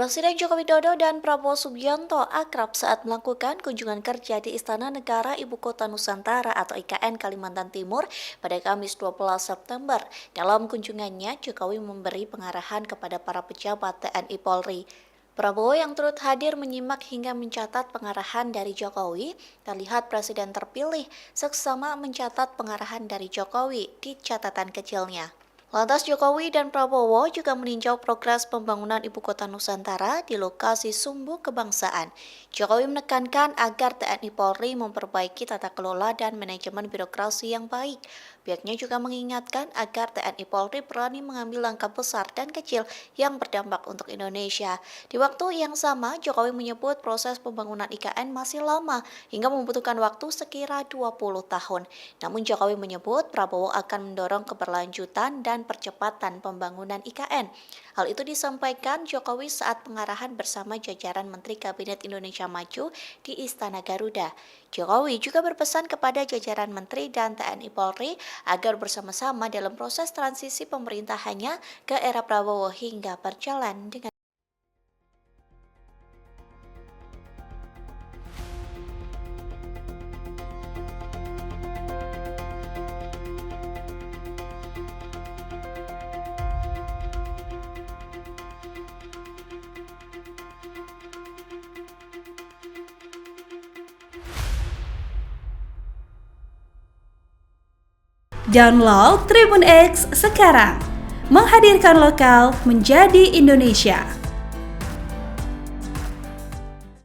Presiden Joko Widodo dan Prabowo Subianto akrab saat melakukan kunjungan kerja di Istana Negara Ibu Kota Nusantara atau IKN Kalimantan Timur pada Kamis 12 September. Dalam kunjungannya, Jokowi memberi pengarahan kepada para pejabat TNI Polri. Prabowo yang turut hadir menyimak hingga mencatat pengarahan dari Jokowi. Terlihat Presiden terpilih seksama mencatat pengarahan dari Jokowi di catatan kecilnya. Lantas Jokowi dan Prabowo juga meninjau progres pembangunan Ibu Kota Nusantara di lokasi Sumbu Kebangsaan. Jokowi menekankan agar TNI Polri memperbaiki tata kelola dan manajemen birokrasi yang baik. Pihaknya juga mengingatkan agar TNI Polri berani mengambil langkah besar dan kecil yang berdampak untuk Indonesia. Di waktu yang sama, Jokowi menyebut proses pembangunan IKN masih lama hingga membutuhkan waktu sekira 20 tahun. Namun Jokowi menyebut Prabowo akan mendorong keberlanjutan dan percepatan pembangunan IKN. Hal itu disampaikan Jokowi saat pengarahan bersama jajaran Menteri Kabinet Indonesia Maju di Istana Garuda. Jokowi juga berpesan kepada jajaran Menteri dan TNI Polri agar bersama-sama dalam proses transisi pemerintahannya ke era Prabowo hingga berjalan dengan Download Tribun X sekarang, menghadirkan lokal menjadi Indonesia.